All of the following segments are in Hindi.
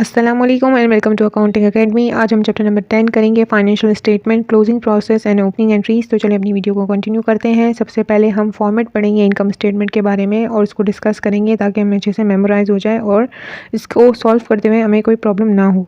अस्सलामुअलैकुम and welcome to accounting academy. आज हम चैप्टर नंबर 10 करेंगे financial statement, closing process and opening entries. तो चलिए अपनी वीडियो को कंटिन्यू करते हैं। सबसे पहले हम फॉर्मेट पढ़ेंगे इनकम स्टेटमेंट के बारे में और उसको डिस्कस करेंगे ताकि हमें अच्छे से मेमोराइज हो जाए और इसको सॉल्व करते हुए हमें कोई प्रॉब्लम ना हो।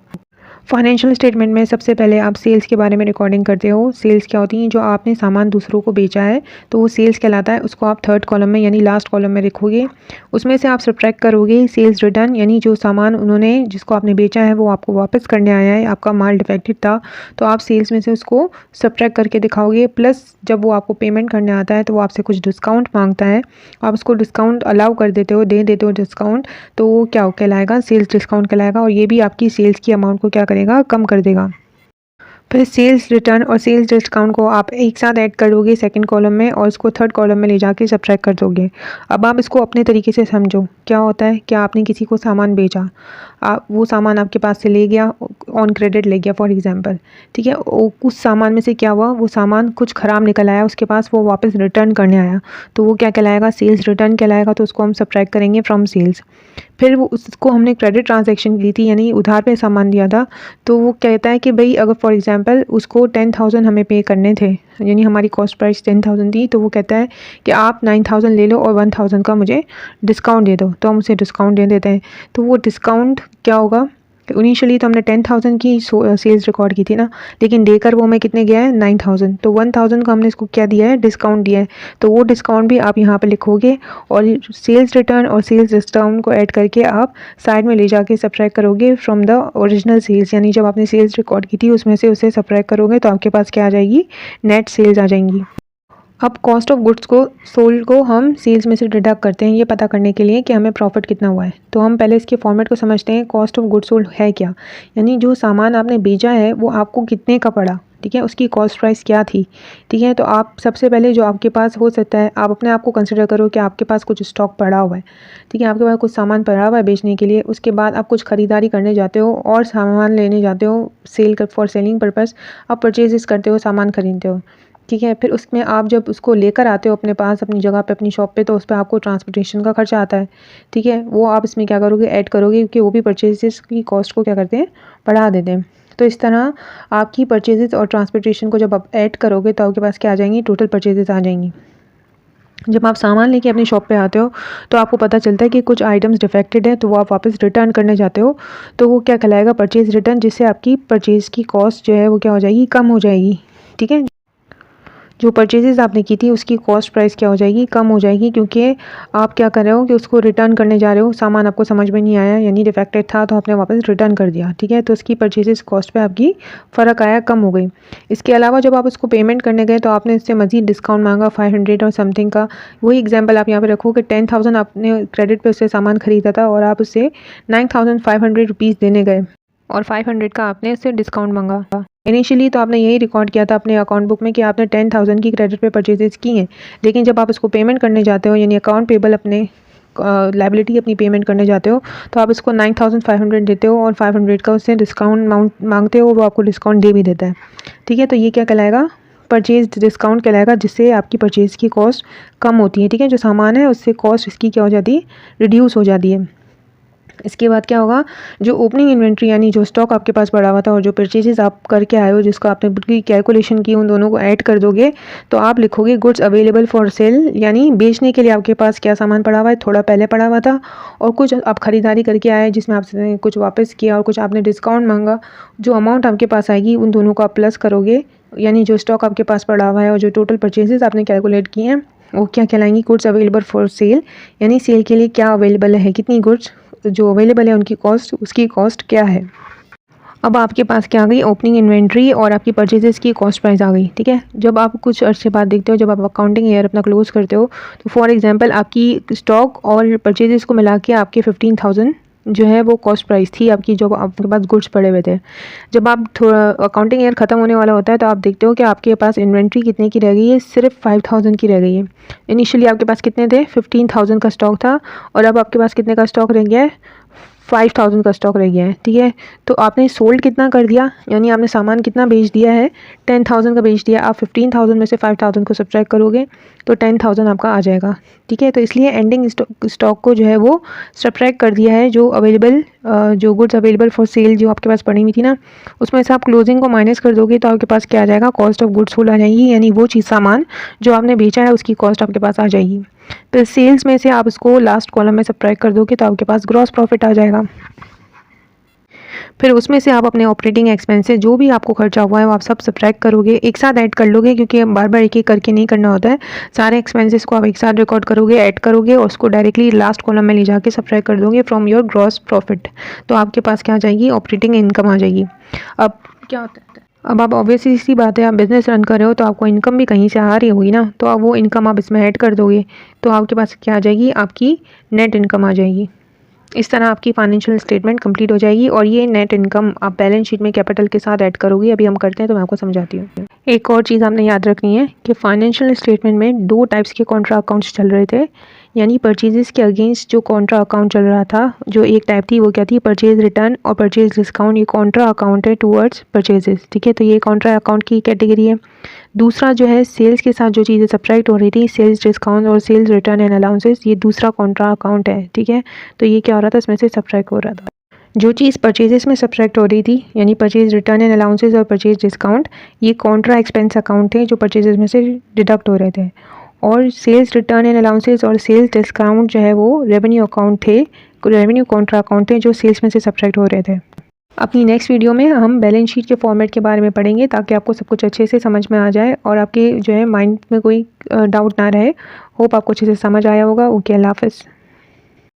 फाइनेंशियल स्टेटमेंट में सबसे पहले आप सेल्स के बारे में रिकॉर्डिंग करते हो। सेल्स क्या होती है? जो आपने सामान दूसरों को बेचा है तो वो सेल्स कहलाता है। उसको आप थर्ड कॉलम में यानी लास्ट कॉलम में लिखोगे। उसमें से आप सब्ट्रैक्ट करोगे सेल्स रिटर्न, यानी जो सामान उन्होंने जिसको आपने बेचा है वो आपको वापस करने आया है, आपका माल डिफेक्टिव था तो आप सेल्स में से उसको सब्ट्रैक्ट करके दिखाओगे। प्लस जब वो आपको पेमेंट करने आता है तो वो आपसे कुछ डिस्काउंट मांगता है, आप उसको डिस्काउंट अलाउ कर देते हो, दे देते हो डिस्काउंट, तो वो क्या कहलाएगा? सेल्स डिस्काउंट कहलाएगा। और ये भी आपकी सेल्स की अमाउंट को क्या करेगा? कम कर देगा। फिर सेल्स रिटर्न और सेल्स डिस्काउंट को आप एक साथ ऐड करोगे सेकंड कॉलम में और उसको थर्ड कॉलम में ले जाके सब्ट्रैक्ट कर दोगे। अब आप इसको अपने तरीके से समझो। क्या होता है? क्या आपने किसी को सामान बेचा, आप वो सामान आपके पास से ले गया, ऑन क्रेडिट ले गया फॉर एग्जांपल, ठीक है। उस सामान में से क्या हुआ? वो सामान कुछ ख़राब निकल आया उसके पास, वो वापस रिटर्न करने आया तो वो क्या कहलाएगा? सेल्स रिटर्न कहलाएगा। तो उसको हम सब्ट्रैक्ट करेंगे फ्रॉम सेल्स। फिर वो उसको हमने क्रेडिट ट्रांजैक्शन की थी यानी उधार पे सामान दिया था, तो वो कहता है कि भाई अगर फॉर एग्जांपल उसको 10,000 हमें पे करने थे, यानी हमारी कॉस्ट प्राइस 10,000 थी, तो वो कहता है कि आप 9,000 ले लो और 1,000 का मुझे डिस्काउंट दे दो। तो हम उसे डिस्काउंट दे देते हैं। तो वो डिस्काउंट क्या होगा? इनिशियली तो हमने 10,000 की सेल्स रिकॉर्ड की थी ना, लेकिन देकर वो हमें कितने गया है? 9,000। तो 1,000 का हमने इसको क्या दिया है? डिस्काउंट दिया है। तो वो डिस्काउंट भी आप यहाँ पे लिखोगे और सेल्स रिटर्न और सेल्स डिस्काउंट को ऐड करके आप साइड में ले जाके सब्ट्रैक्ट करोगे फ्रॉम द ओरिजिनल सेल्स, यानी जब आपने सेल्स रिकॉर्ड की थी उसमें से उसे सब्ट्रैक्ट करोगे तो आपके पास क्या आ जाएगी? नेट सेल्स आ जाएंगी। अब कॉस्ट ऑफ गुड्स को सोल्ड को हम सेल्स में से डिडक्ट करते हैं ये पता करने के लिए कि हमें प्रॉफिट कितना हुआ है। तो हम पहले इसके फॉर्मेट को समझते हैं। कॉस्ट ऑफ गुड्स सोल्ड है क्या? यानी जो सामान आपने बेचा है वो आपको कितने का पड़ा, ठीक है, उसकी कॉस्ट प्राइस क्या थी, ठीक है। तो आप सबसे पहले जो आपके पास हो सकता है, आप अपने आप को कंसिडर करो कि आपके पास कुछ स्टॉक पड़ा हुआ है, ठीक है, आपके पास कुछ सामान पड़ा हुआ है बेचने के लिए। उसके बाद आप कुछ ख़रीदारी करने जाते हो और सामान लेने जाते हो सेल फॉर सेलिंग पर्पज़, आप परचेजेस करते हो, सामान खरीदते हो, ठीक है। फिर उसमें आप जब उसको लेकर आते हो अपने पास अपनी जगह पे अपनी शॉप पे तो उस पर आपको ट्रांसपोर्टेशन का खर्चा आता है, ठीक है। वो आप इसमें क्या करोगे? ऐड करोगे, क्योंकि वो भी परचेजेस की कॉस्ट को क्या करते हैं? बढ़ा देते हैं। तो इस तरह आपकी परचेजेस और ट्रांसपोर्टेशन को जब आप ऐड करोगे तो आपके पास क्या आ जाएंगी? टोटल परचेजेस आ जाएंगी। जब आप सामान लेके अपनी शॉप पे आते हो तो आपको पता चलता है कि कुछ आइटम्स डिफेक्टेड है तो वो आप वापस रिटर्न करने जाते हो, तो वो क्या कहलाएगा? परचेज रिटर्न, जिससे आपकी परचेज़ की कॉस्ट जो है वो क्या हो जाएगी? कम हो जाएगी, ठीक है। जो परचेजेस आपने की थी उसकी कॉस्ट प्राइस क्या हो जाएगी? कम हो जाएगी, क्योंकि आप क्या कर रहे हो कि उसको रिटर्न करने जा रहे हो। सामान आपको समझ में नहीं आया यानी डिफेक्टेड था तो आपने वापस रिटर्न कर दिया, ठीक है। तो उसकी परचेजेस कॉस्ट पे आपकी फ़र्क आया, कम हो गई। इसके अलावा जब आप उसको पेमेंट करने गए तो आपने इससे मज़ीद डिस्काउंट मांगा 500 और समथिंग का। वही एग्जाम्पल आप यहाँ पे रखो कि 10,000 आपने क्रेडिट पे उससे सामान ख़रीदा था और आप उससे 9,500 रुपीज़ देने गए और 500 का आपने उससे डिस्काउंट मांगा। इनिशियली तो आपने यही रिकॉर्ड किया था अपने अकाउंट बुक में कि आपने 10,000 की क्रेडिट पे परचेजेस की हैं, लेकिन जब आप उसको पेमेंट करने जाते हो यानी अकाउंट पेबल अपने लायबिलिटी अपनी पेमेंट करने जाते हो तो आप इसको 9,500 देते हो और 500 का उससे डिस्काउंट मांगते हो, वो आपको डिस्काउंट दे भी देता है, ठीक है। तो ये क्या कहलाएगा? परचेज डिस्काउंट कहलाएगा, जिससे आपकी परचेज़ की कॉस्ट कम होती है, ठीक है। जो सामान है उससे कॉस्ट इसकी क्या हो जाती है? रिड्यूस हो जाती है। इसके बाद क्या होगा? जो ओपनिंग इन्वेंट्री यानी जो स्टॉक आपके पास पड़ा हुआ था और जो परचेजेस आप करके आए हो जिसको आपने पूरी कैलकुलेशन की, उन दोनों को ऐड कर दोगे तो आप लिखोगे गुड्स अवेलेबल फॉर सेल, यानी बेचने के लिए आपके पास क्या सामान पड़ा हुआ है? थोड़ा पहले पड़ा हुआ था और कुछ आप ख़रीदारी करके आए जिसमें आपने कुछ वापस किया और कुछ आपने डिस्काउंट मांगा। जो अमाउंट आपके पास आएगी उन दोनों को आप प्लस करोगे, यानी जो स्टॉक आपके पास पड़ा हुआ है और जो टोटल परचेजेस आपने कैलकुलेट किए हैं वो क्या कहलाएंगी? गुड्स अवेलेबल फॉर सेल, यानी सेल के लिए क्या अवेलेबल है, कितनी गुड्स जो अवेलेबल है उनकी कॉस्ट, उसकी कॉस्ट क्या है। अब आपके पास क्या आ गई? ओपनिंग इन्वेंट्री और आपकी परचेजेस की कॉस्ट प्राइस आ गई, ठीक है। जब आप कुछ अर्से बाद देखते हो, जब आप अकाउंटिंग ईयर अपना क्लोज करते हो तो फॉर एग्जांपल आपकी स्टॉक और परचेजेस को मिला के आपके 15,000 जो है वो कॉस्ट प्राइस थी आपकी, जो आपके पास गुड्स पड़े हुए थे। जब आप थोड़ा अकाउंटिंग ईयर ख़त्म होने वाला होता है तो आप देखते हो कि आपके पास इन्वेंट्री कितने की रह गई है? सिर्फ 5,000 की रह गई है। इनिशियली आपके पास कितने थे? 15,000 का स्टॉक था और अब आपके पास कितने का स्टॉक रह गया है? 5000 का स्टॉक रह गया है, ठीक है। तो आपने सोल्ड कितना कर दिया, यानी आपने सामान कितना बेच दिया है, 10,000 का बेच दिया। आप 15,000 में से 5,000 को सब्ट्रैक्ट करोगे तो 10,000 आपका आ जाएगा, ठीक है। तो इसलिए एंडिंग स्टॉक को जो है वो सब्ट्रैक्ट कर दिया है, जो अवेलेबल जो गुड्स अवेलेबल फॉर सेल जो आपके पास पड़ी हुई थी ना, उसमें से आप क्लोजिंग को माइनस कर दोगे तो आपके पास क्या आ जाएगा, कॉस्ट ऑफ गुड्स सोल्ड आ जाएगी, यानी वो चीज़ सामान जो आपने बेचा है उसकी कॉस्ट आपके पास आ जाएगी। फिर सेल्स में से आप इसको लास्ट कॉलम में सब्ट्रैक्ट कर दोगे तो आपके पास ग्रॉस प्रॉफिट आ जाएगा। फिर उसमें से आप अपने ऑपरेटिंग एक्सपेंसेस जो भी आपको खर्चा हुआ है वो आप सब सब्ट्रैक्ट करोगे, एक साथ ऐड कर लोगे, क्योंकि बार बार एक एक करके नहीं करना होता है। सारे एक्सपेंसेस को आप एक साथ रिकॉर्ड करोगे, ऐड करोगे और उसको डायरेक्टली लास्ट कॉलम में ले जाके सब्ट्रैक्ट कर दोगे फ्रॉम योर ग्रॉस प्रॉफिट। तो आपके पास क्या आ जाएगी, ऑपरेटिंग इनकम आ जाएगी। अब क्या होता है, अब आप ऑब्वियसली सी बात है, आप बिज़नेस रन कर रहे हो तो आपको इनकम भी कहीं से आ रही होगी ना, तो आप वो इनकम आप इसमें ऐड कर दोगे तो आपके पास क्या आ जाएगी, आपकी नेट इनकम आ जाएगी। इस तरह आपकी फाइनेंशियल स्टेटमेंट कंप्लीट हो जाएगी और ये नेट इनकम आप बैलेंस शीट में कैपिटल के साथ ऐड करोगे। अभी हम करते हैं तो मैं आपको समझाती हूँ। एक और चीज़ आपने याद रखनी है कि फाइनेंशियल स्टेटमेंट में 2 टाइप्स के कॉन्ट्रा अकाउंट्स चल रहे थे, यानी परचेजेस के अगेंस्ट जो कॉन्ट्रा अकाउंट चल रहा था, जो एक टाइप थी वो क्या थी, परचेज रिटर्न और परचेज डिस्काउंट। ये कॉन्ट्रा अकाउंट है टूवर्ड्स परचेजेस, ठीक है। तो ये कॉन्ट्रा अकाउंट की कैटेगरी है। दूसरा जो है सेल्स के साथ जो चीज़ें सब्ट्रैक्ट हो रही थी, सेल्स डिस्काउंट और सेल्स रिटर्न एंड अलाउंसेस, ये दूसरा कॉन्ट्रा अकाउंट है, ठीक है। तो ये क्या हो रहा था, इसमें से सब्ट्रैक्ट हो रहा था। जो चीज़ परचेजेस में सब्ट्रैक्ट हो रही थी, यानी परचेज रिटर्न एंड अलाउंसेस और परचेज डिस्काउंट, ये कॉन्ट्रा एक्सपेंस अकाउंट थे जो परचेजेस में से डिडक्ट हो रहे थे। और सेल्स रिटर्न एंड अलाउंसेस और सेल्स डिस्काउंट जो है वो रेवेन्यू अकाउंट थे, रेवेन्यू कॉन्ट्रा अकाउंट थे जो सेल्स में से सब्ट्रैक्ट हो रहे थे। अपनी नेक्स्ट वीडियो में हम बैलेंस शीट के फॉर्मेट के बारे में पढ़ेंगे ताकि आपको सब कुछ अच्छे से समझ में आ जाए और आपके जो है माइंड में कोई डाउट ना रहे। होप आपको अच्छे से समझ आया होगा। ओके, अल्लाह हाफ़िज़।